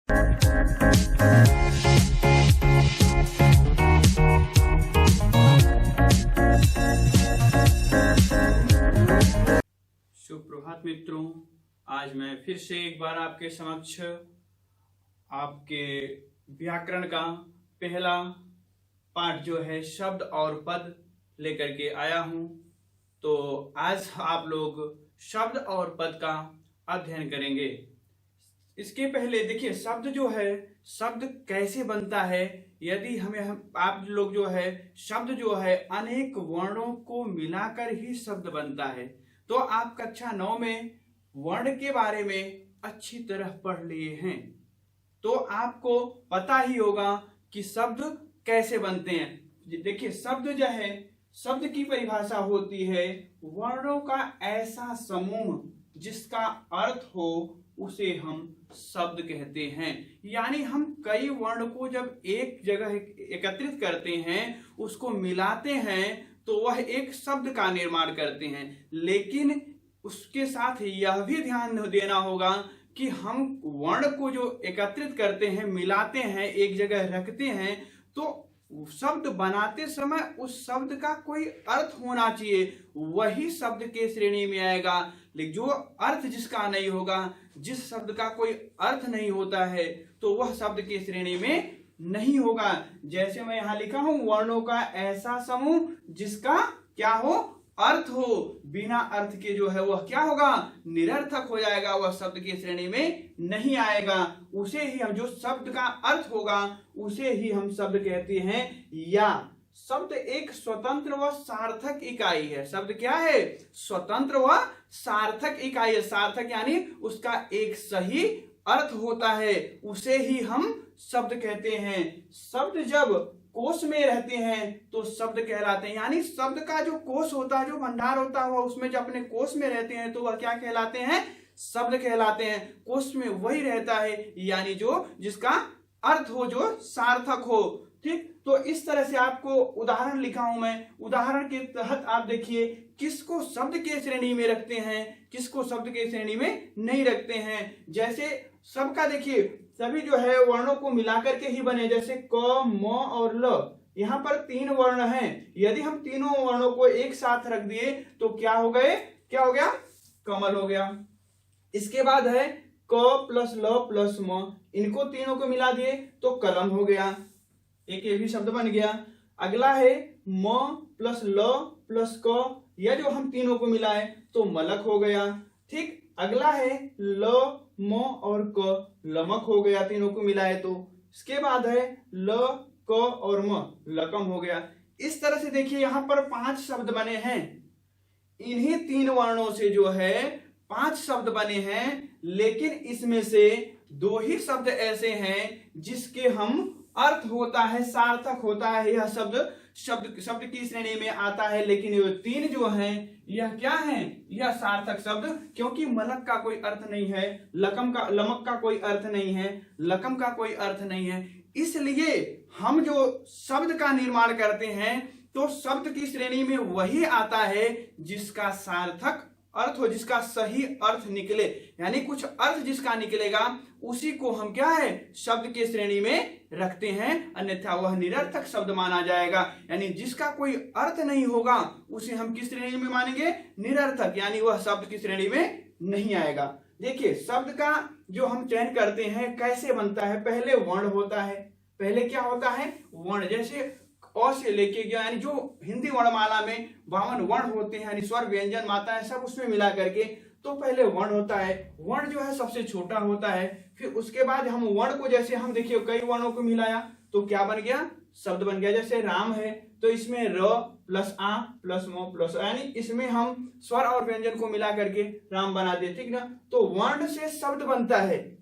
सुप्रभात मित्रों, आज मैं फिर से एक बार आपके समक्ष आपके व्याकरण का पहला पाठ जो है शब्द और पद लेकर के आया हूं। तो आज आप लोग शब्द और पद का अध्ययन करेंगे। इसके पहले देखिए शब्द जो है, शब्द कैसे बनता है। यदि आप लोग जो है शब्द जो है अनेक वर्णों को मिलाकर ही शब्द बनता है। तो आप कक्षा 9 में वर्ण के बारे में अच्छी तरह पढ़ लिए हैं, तो आपको पता ही होगा कि शब्द कैसे बनते हैं। देखिए शब्द जो है, शब्द की परिभाषा होती है वर्णों का ऐसा समूह जिसका अर्थ हो उसे हम शब्द कहते हैं। यानी हम कई वर्ण को जब एक जगह एकत्रित करते हैं, उसको मिलाते हैं, तो वह एक शब्द का निर्माण करते हैं। लेकिन उसके साथ यह भी ध्यान देना होगा कि हम वर्ण को जो एकत्रित करते हैं, मिलाते हैं, एक जगह रखते हैं, तो शब्द बनाते समय उस शब्द का कोई अर्थ होना चाहिए, वही शब्द के श्रेणी में आएगा। लेकिन जो अर्थ जिसका नहीं होगा, जिस शब्द का कोई अर्थ नहीं होता है, तो वह शब्द के श्रेणी में नहीं होगा। जैसे मैं यहां लिखा हूं, वर्णों का ऐसा समूह जिसका क्या हो, अर्थ हो। बिना अर्थ के जो है वह क्या होगा, निरर्थक हो जाएगा, वह शब्द की श्रेणी में नहीं आएगा। उसे ही हम, जो शब्द का अर्थ होगा उसे ही हम शब्द कहते हैं। या शब्द एक स्वतंत्र व सार्थक इकाई है। शब्द क्या है, स्वतंत्र व सार्थक इकाई है। सार्थक यानी उसका एक सही अर्थ होता है, उसे ही हम शब्द कहते हैं। शब्द जब कोश में रहते हैं तो शब्द कहलाते हैं। यानी शब्द का जो कोश होता है, जो भंडार होता है, उसमें जब अपने कोश में रहते हैं तो वह क्या कहलाते हैं, शब्द कहलाते हैं। कोश में वही रहता है, यानी जो जिसका अर्थ हो, जो सार्थक हो। ठीक, तो इस तरह से आपको उदाहरण लिखा हूं मैं। उदाहरण के तहत आप देखिए किसको शब्द के श्रेणी में रखते हैं, किसको शब्द के श्रेणी में नहीं रखते हैं। जैसे सबका देखिए, सभी जो है वर्णों को मिलाकर के ही बने। जैसे क, म और ल, यहाँ पर 3 वर्ण हैं। यदि हम तीनों वर्णों को एक साथ रख दिए तो क्या हो गए, क्या हो गया, कमल हो गया। इसके बाद है क प्लस ल प्लस म, इनको तीनों को मिला दिए तो कलम हो गया, एक ये भी शब्द बन गया। अगला है म प्लस ल प्लस क, यह जो हम तीनों को मिलाए तो मलक हो गया। ठीक, अगला है ल म और क, लमक हो गया, तीनों को मिलाए तो। इसके बाद है ल क और म, लकम हो गया। इस तरह से देखिए यहाँ पर 5 शब्द बने हैं। इन्हीं 3 वर्णों से जो है 5 शब्द बने हैं, लेकिन इसमें से 2 ही शब्द ऐसे हैं जिसके हम अर्थ होता है, सार्थक होता है, यह शब्द की श्रेणी में आता है। लेकिन ये 3 जो हैं यह क्या है, यह सार्थक शब्द, क्योंकि मलक का कोई अर्थ नहीं है, लमक का कोई अर्थ नहीं है, लकम का कोई अर्थ नहीं है। इसलिए हम जो शब्द का निर्माण करते हैं तो शब्द की श्रेणी में वही आता है जिसका सार्थक अर्थ हो, जिसका सही अर्थ निकले। यानी कुछ अर्थ जिसका निकलेगा उसी को हम क्या है, शब्द के श्रेणी में रखते हैं, अन्यथा वह निरर्थक शब्द माना जाएगा। यानी जिसका कोई अर्थ नहीं होगा उसे हम किस श्रेणी में मानेंगे, निरर्थक, यानी वह शब्द की श्रेणी में नहीं आएगा। देखिए शब्द का जो हम चयन करते हैं कैसे बनता है, पहले वर्ण होता है। पहले क्या होता है, वर्ण। जैसे अ से लेके गया, यानी जो हिंदी वर्णमाला में 52 वर्ण होते हैं, यानी स्वर व्यंजन मात्राएं सब उसमें मिला करके, तो पहले वर्ण होता है। वर्ण जो है सबसे छोटा होता है। फिर उसके बाद हम वर्ण को, जैसे हम देखिए कई वर्णों को मिलाया तो क्या बन गया, शब्द बन गया। जैसे राम है तो इसमें र प्लस आ प्लस म प्लस, यानी इसमें हम स्वर और व्यंजन को मिला करके राम बना दिए। ठीक ना, तो वर्ण से शब्द बनता है।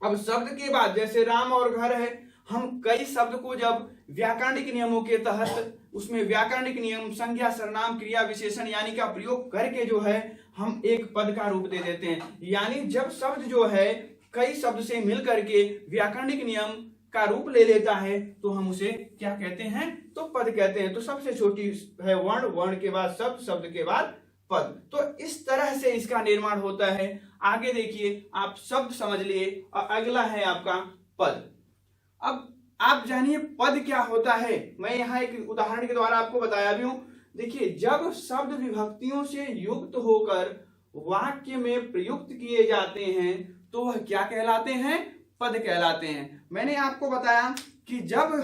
अब शब्द के बाद जैसे राम और घर है, हम कई शब्द को जब व्याकरणिक नियमों के तहत, उसमें व्याकरणिक नियम, संज्ञा, सर्वनाम, क्रिया, विशेषण यानी का प्रयोग करके जो है हम एक पद का रूप दे देते हैं। यानी जब शब्द जो है कई शब्द से मिल करके व्याकरणिक नियम का रूप ले लेता है तो हम उसे क्या कहते हैं, तो पद कहते हैं। तो सबसे छोटी है वर्ण, वर्ण के बाद शब्द, शब्द के बाद पद। तो इस तरह से इसका निर्माण होता है। आगे देखिए, आप शब्द समझ लिए और अगला है आपका पद। अब आप जानिए पद क्या होता है। मैं यहाँ एक उदाहरण के द्वारा आपको बताया भी हूं। देखिए, जब शब्द विभक्तियों से युक्त होकर वाक्य में प्रयुक्त किए जाते हैं तो वह क्या कहलाते हैं? पद कहलाते हैं। मैंने आपको बताया कि जब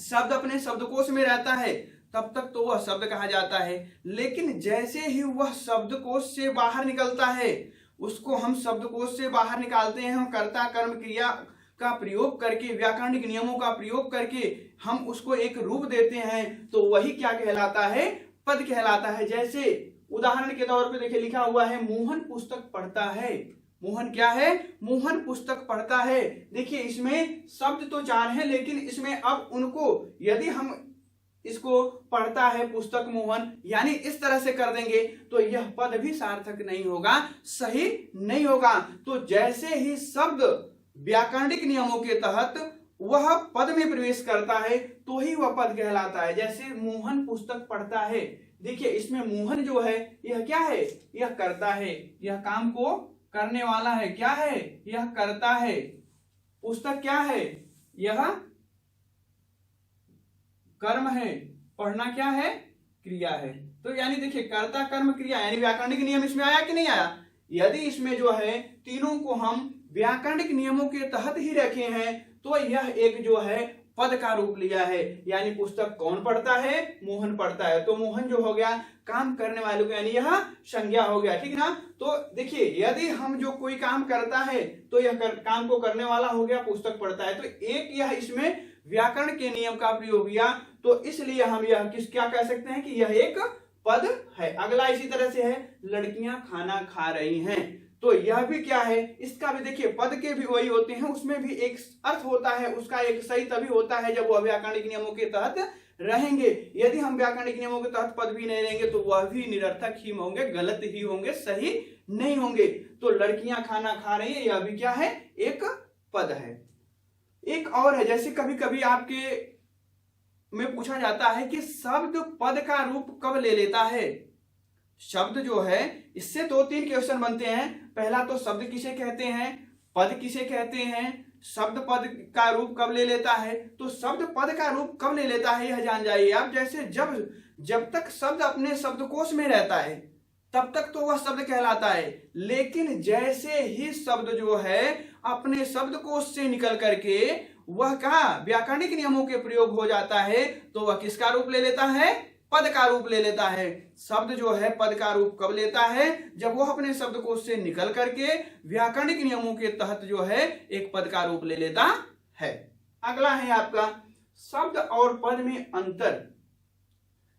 शब्द अपने शब्दकोश में रहता है तब तक तो वह शब्द कहा जाता है, लेकिन जैसे ही वह शब्दकोश से बाहर निकलता है, उसको हम शब्दकोश से बाहर निकालते हैं, हम कर्ता कर्म क्रिया का प्रयोग करके, व्याकरणिक नियमों का प्रयोग करके हम उसको एक रूप देते हैं, तो वही क्या कहलाता है? पद कहलाता है। जैसे उदाहरण के तौर पे देखिए, लिखा हुआ है मोहन पुस्तक पढ़ता है। मोहन क्या है? मोहन पुस्तक पढ़ता है। देखिए, इसमें शब्द तो 4 हैं, लेकिन इसमें अब उनको यदि हम इसको पढ़ता है पुस्तक मोहन यानी इस तरह से कर देंगे तो यह पद भी सार्थक नहीं होगा, सही नहीं होगा। तो जैसे ही शब्द व्याकरणिक नियमों के तहत वह पद में प्रवेश करता है तो ही वह पद कहलाता है। जैसे मोहन पुस्तक पढ़ता है, देखिए इसमें मोहन जो है यह क्या है? यह करता है, यह काम को करने वाला है। क्या है? यह करता है। पुस्तक क्या है? यह कर्म है। पढ़ना क्या है? क्रिया है। तो यानी देखिए, कर्ता कर्म क्रिया यानी व्याकरणिक नियम इसमें आया कि नहीं आया? यदि इसमें जो है तीनों को हम व्याकरणिक नियमों के तहत ही रखे हैं तो यह एक जो है पद का रूप लिया है। यानी पुस्तक कौन पढ़ता है? मोहन पढ़ता है। तो मोहन जो हो गया काम करने वालों को, यानी यह संज्ञा हो गया, ठीक ना। तो देखिए, यदि हम जो कोई काम करता है तो यह काम को करने वाला हो गया, पुस्तक पढ़ता है। तो एक यह इसमें व्याकरण के नियम का प्रयोग किया, तो इसलिए हम यह क्या कह सकते हैं कि यह एक पद है। अगला इसी तरह से है, लड़कियां खाना खा रही हैं। तो यह भी क्या है? इसका भी देखिए, पद के भी वही होते हैं, उसमें भी एक अर्थ होता है, उसका एक सही तभी होता है जब वह व्याकरणिक नियमों के तहत रहेंगे। यदि हम व्याकरणिक नियमों के तहत पद भी नहीं रहेंगे तो वह भी निरर्थक ही होंगे, गलत ही होंगे, सही नहीं होंगे। तो लड़कियां खाना खा रही है, यह भी क्या है? एक पद है। एक और है, जैसे कभी कभी आपके में पूछा जाता है कि शब्द पद का रूप कब ले लेता है। शब्द जो है, इससे 2-3 क्वेश्चन बनते हैं। पहला तो शब्द किसे कहते हैं, पद किसे कहते हैं, शब्द पद का रूप कब ले लेता है। तो शब्द पद का रूप कब ले लेता है यह जान जाइए आप। जैसे जब तक शब्द अपने शब्दकोश में रहता है तब तक तो वह शब्द कहलाता है, लेकिन जैसे ही शब्द जो है अपने शब्दकोश से निकल करके वह कहा व्याकरणिक नियमों के प्रयोग हो जाता है तो वह किसका रूप ले लेता है? पद का रूप ले लेता है। शब्द जो है पद का रूप कब लेता है? जब वह अपने शब्दकोश से निकल करके व्याकरणिक नियमों के तहत जो है एक पद का रूप ले लेता है। अगला है आपका शब्द और पद में अंतर।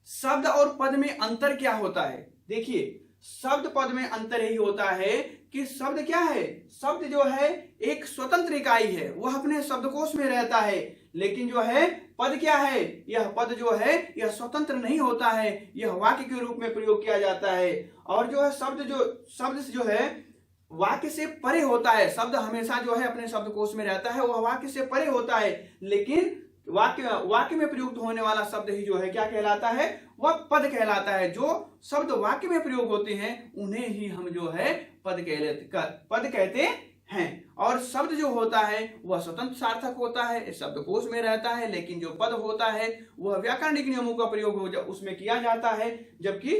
शब्द और पद में अंतर क्या होता है? देखिए, शब्द पद में अंतर यही होता है कि शब्द क्या है? शब्द जो है एक स्वतंत्र इकाई है, वह अपने शब्दकोश में रहता है, लेकिन जो है पद क्या है? यह पद जो है यह स्वतंत्र नहीं होता है, यह वाक्य के रूप में प्रयोग किया जाता है। और जो है शब्द जो है वाक्य से परे होता है। शब्द हमेशा जो है अपने शब्दकोश में रहता है, वह वाक्य से परे होता है, लेकिन वाक्य में प्रयुक्त होने वाला शब्द ही जो है क्या कहलाता है? वह पद कहलाता है। जो शब्द वाक्य में प्रयोग होते हैं उन्हें ही हम जो है पद कहते हैं। और शब्द जो होता है वह स्वतंत्र सार्थक होता है, शब्दकोश में रहता है, लेकिन जो पद होता है वह व्याकरणिक नियमों का प्रयोग उसमें किया जाता है, जबकि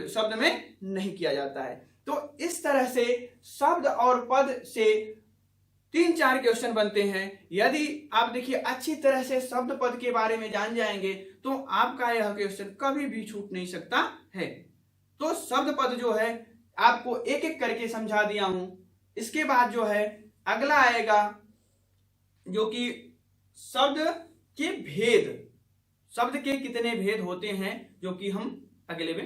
शब्द में नहीं किया जाता है। तो इस तरह से शब्द और पद से 3-4 क्वेश्चन बनते हैं। यदि आप देखिए अच्छी तरह से शब्द पद के बारे में जान जाएंगे तो आपका यह क्वेश्चन कभी भी छूट नहीं सकता है। तो शब्द पद जो है आपको एक एक करके समझा दिया हूं। इसके बाद जो है अगला आएगा जो कि शब्द के भेद, शब्द के कितने भेद होते हैं, जो कि हम अगले में